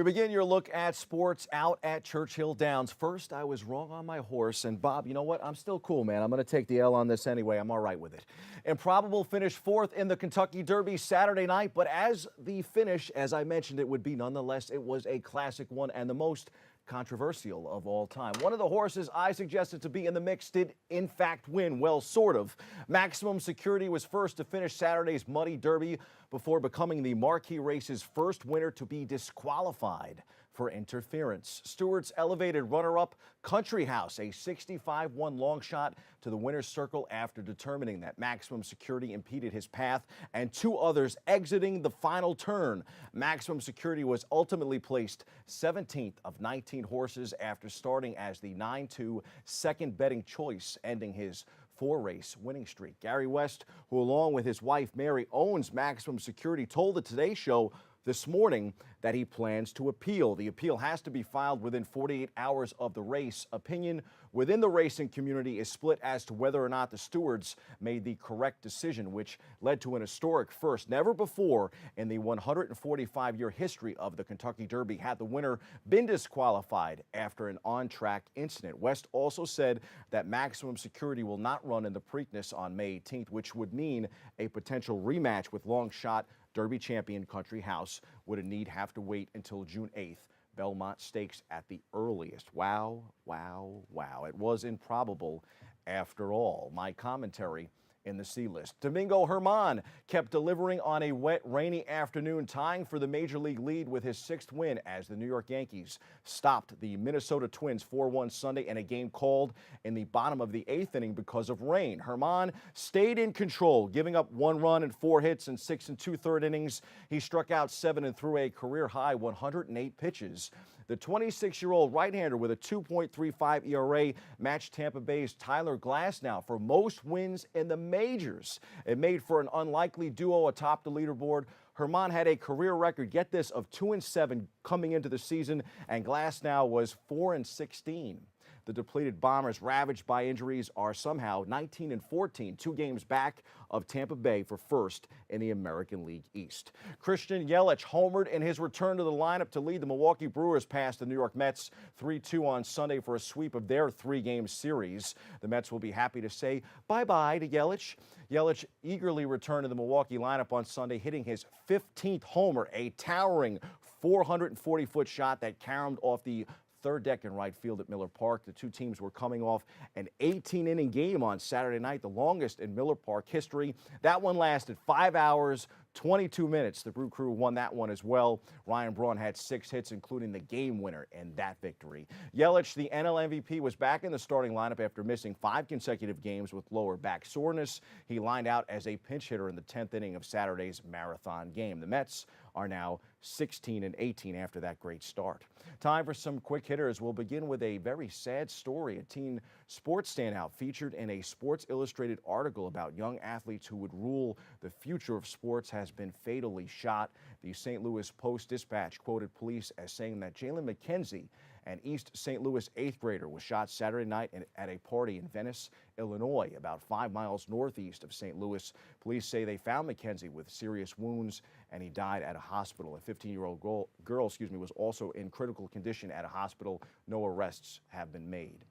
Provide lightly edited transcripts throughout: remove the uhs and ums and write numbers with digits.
We begin your look at sports out at Churchill Downs. First, I was wrong on my horse, and Bob, you know what? I'm still cool, man. I'm going to take the L on this anyway. I'm all right with it. Improbable finished fourth in the Kentucky Derby Saturday night, but as the finish, as I mentioned, it would be nonetheless, it was a classic one and the most controversial of all time. One of the horses I suggested to be in the mix did in fact win, well, sort of. Maximum Security was first to finish Saturday's Muddy Derby before becoming the Marquee Race's first winner to be disqualified for interference. Stewart's elevated runner-up Country House, a 65-1 long shot to the winner's circle after determining that Maximum Security impeded his path and two others exiting the final turn. Maximum Security was ultimately placed 17th of 19 horses after starting as the 9-2 second betting choice, ending his four-race winning streak. Gary West, who along with his wife Mary owns Maximum Security, told the Today Show this morning that he plans to appeal. The appeal has to be filed within 48 hours of the race. Opinion within the racing community is split as to whether or not the stewards made the correct decision, which led to an historic first. Never before in the 145-year history of the Kentucky Derby had the winner been disqualified after an on-track incident. West also said that Maximum Security will not run in the Preakness on May 18th, which would mean a potential rematch with long shot Derby champion Country House would indeed have to wait until June 8th, Belmont Stakes at the earliest. Wow, wow, wow. It was improbable after all. My commentary in the C-list. Domingo Germán kept delivering on a wet, rainy afternoon, tying for the Major League lead with his sixth win as the New York Yankees stopped the Minnesota Twins 4-1 Sunday in a game called in the bottom of the eighth inning because of rain. Germán stayed in control, giving up one run and four hits in 6 2/3 innings. He struck out 7 and threw a career-high 108 pitches. The 26-year-old right-hander with a 2.35 ERA matched Tampa Bay's Tyler Glasnow for most wins in the majors. It made for an unlikely duo atop the leaderboard. Germán had a career record, get this, of 2-7 coming into the season, and Glasnow was 4-16. The depleted Bombers, ravaged by injuries, are somehow 19-14, 2 games back of Tampa Bay for first in the American League East. Christian Yelich homered in his return to the lineup to lead the Milwaukee Brewers past the New York Mets 3-2 on Sunday for a sweep of their 3-game series. The Mets will be happy to say bye-bye to Yelich. Yelich eagerly returned to the Milwaukee lineup on Sunday, hitting his 15th homer, a towering 440-foot shot that caromed off the third deck in right field at Miller Park. The two teams were coming off an 18-inning game on Saturday night, the longest in Miller Park history. That one lasted 5 hours, 22 minutes. The Brew Crew won that one as well. Ryan Braun had 6 hits, including the game winner in that victory. Yelich, the NL MVP, was back in the starting lineup after missing 5 consecutive games with lower back soreness. He lined out as a pinch hitter in the 10th inning of Saturday's marathon game. The Mets are now 16-18 after that great start. Time for some quick hitters. We'll begin with a very sad story. A teen sports standout featured in a Sports Illustrated article about young athletes who would rule the future of sports has been fatally shot. The St. Louis Post-Dispatch quoted police as saying that Jalen McKenzie, an East St. Louis 8th grader, was shot Saturday night at a party in Venice, Illinois, about 5 miles northeast of St. Louis. Police say they found McKenzie with serious wounds and he died at a hospital. A 15-year-old girl was also in critical condition at a hospital. No arrests have been made.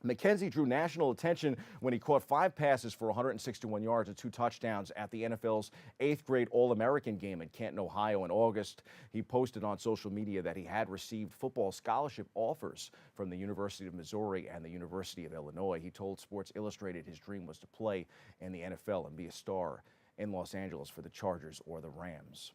McKenzie drew national attention when he caught 5 passes for 161 yards and 2 touchdowns at the NFL's 8th grade All-American game in Canton, Ohio in August. He posted on social media that he had received football scholarship offers from the University of Missouri and the University of Illinois. He told Sports Illustrated his dream was to play in the NFL and be a star in Los Angeles for the Chargers or the Rams.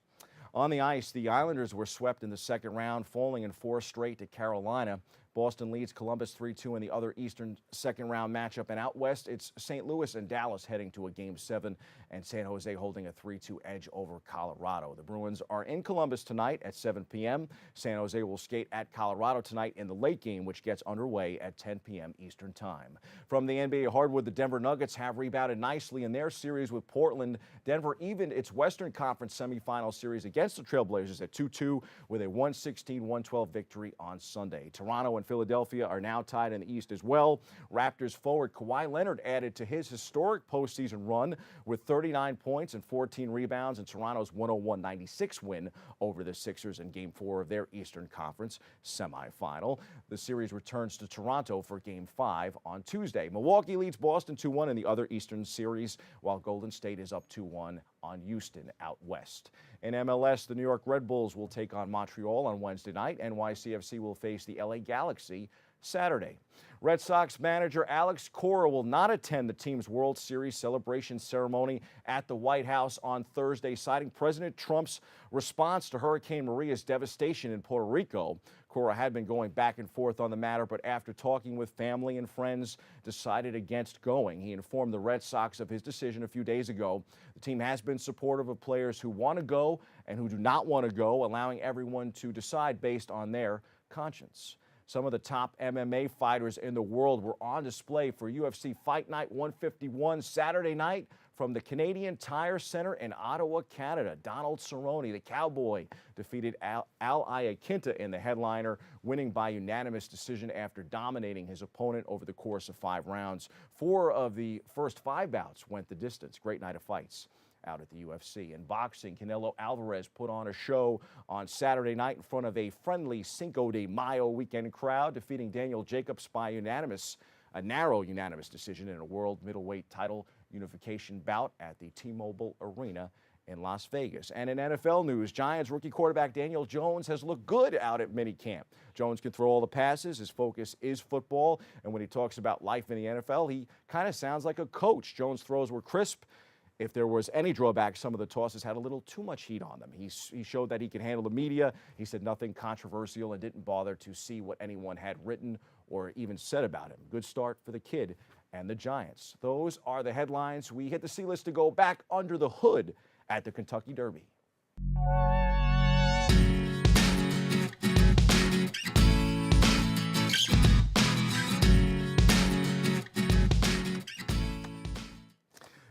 On the ice, the Islanders were swept in the second round, falling in 4 straight to Carolina. Boston leads Columbus 3-2 in the other Eastern second-round matchup. And out west, it's St. Louis and Dallas heading to a Game 7, and San Jose holding a 3-2 edge over Colorado. The Bruins are in Columbus tonight at 7 p.m. San Jose will skate at Colorado tonight in the late game, which gets underway at 10 p.m. Eastern Time. From the NBA hardwood, the Denver Nuggets have rebounded nicely in their series with Portland. Denver evened its Western Conference semifinal series against the Trailblazers at 2-2 with a 116-112 victory on Sunday. Toronto and Philadelphia are now tied in the East as well. Raptors forward Kawhi Leonard added to his historic postseason run with 39 points and 14 rebounds in Toronto's 101-96 win over the Sixers in Game 4 of their Eastern Conference semifinal. The series returns to Toronto for Game 5 on Tuesday. Milwaukee leads Boston 2-1 in the other Eastern series, while Golden State is up 2-1 on Houston out west. In MLS, the New York Red Bulls will take on Montreal on Wednesday night. NYCFC will face the LA Galaxy Saturday. Red Sox manager Alex Cora will not attend the team's World Series celebration ceremony at the White House on Thursday, citing President Trump's response to Hurricane Maria's devastation in Puerto Rico. Cora had been going back and forth on the matter, but after talking with family and friends, decided against going. He informed the Red Sox of his decision a few days ago. The team has been supportive of players who want to go and who do not want to go, allowing everyone to decide based on their conscience. Some of the top MMA fighters in the world were on display for UFC Fight Night 151 Saturday night from the Canadian Tire Center in Ottawa, Canada. Donald Cerrone, the Cowboy, defeated Al Iaquinta in the headliner, winning by unanimous decision after dominating his opponent over the course of 5 rounds. 4 of the first 5 bouts went the distance. Great night of fights out at the UFC. In boxing, Canelo Alvarez put on a show on Saturday night in front of a friendly Cinco de Mayo weekend crowd, defeating Daniel Jacobs by a narrow unanimous decision in a world middleweight title unification bout at the T-Mobile Arena in Las Vegas. And in NFL news, Giants rookie quarterback Daniel Jones has looked good out at minicamp. Jones can throw all the passes. His focus is football. And when he talks about life in the NFL, he kind of sounds like a coach. Jones' throws were crisp. If there was any drawback, some of the tosses had a little too much heat on them. He showed that he can handle the media. He said nothing controversial and didn't bother to see what anyone had written or even said about him. Good start for the kid and the Giants. Those are the headlines. We hit the C-list to go back under the hood at the Kentucky Derby.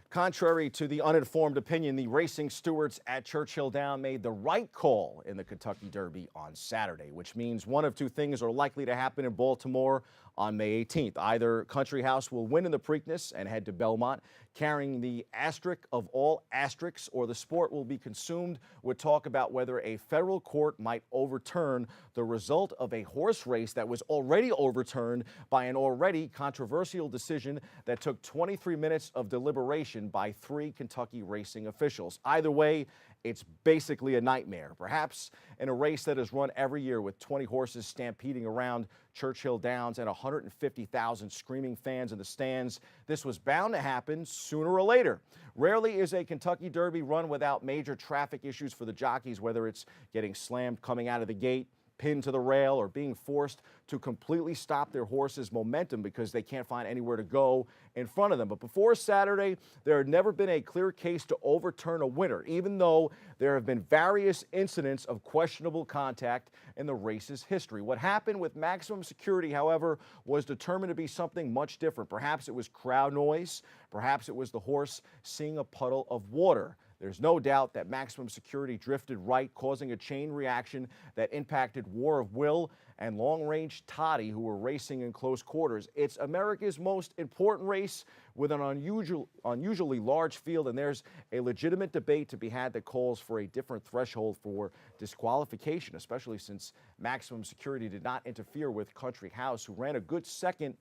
Contrary to the uninformed opinion, the racing stewards at Churchill Downs made the right call in the Kentucky Derby on Saturday, which means one of 2 things are likely to happen in Baltimore on May 18th. Either Country House will win in the Preakness and head to Belmont, carrying the asterisk of all asterisks, or the sport will be consumed with talk about whether a federal court might overturn the result of a horse race that was already overturned by an already controversial decision that took 23 minutes of deliberation by 3 Kentucky racing officials. Either way, it's basically a nightmare. Perhaps in a race that is run every year with 20 horses stampeding around Churchill Downs and 150,000 screaming fans in the stands, this was bound to happen sooner or later. Rarely is a Kentucky Derby run without major traffic issues for the jockeys, whether it's getting slammed coming out of the gate, pinned to the rail, or being forced to completely stop their horse's momentum because they can't find anywhere to go in front of them. But before Saturday, there had never been a clear case to overturn a winner, even though there have been various incidents of questionable contact in the race's history. What happened with Maximum Security, however, was determined to be something much different. Perhaps it was crowd noise. Perhaps it was the horse seeing a puddle of water. There's no doubt that Maximum Security drifted right, causing a chain reaction that impacted War of Will and Long Range Toddy, who were racing in close quarters. It's America's most important race with an unusually large field, and there's a legitimate debate to be had that calls for a different threshold for disqualification, especially since Maximum Security did not interfere with Country House, who ran a good second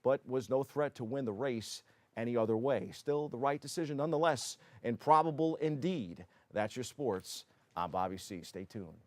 but was no threat to win the race any other way. Still the right decision nonetheless, and probable indeed. That's your sports. I'm Bobby C. Stay tuned.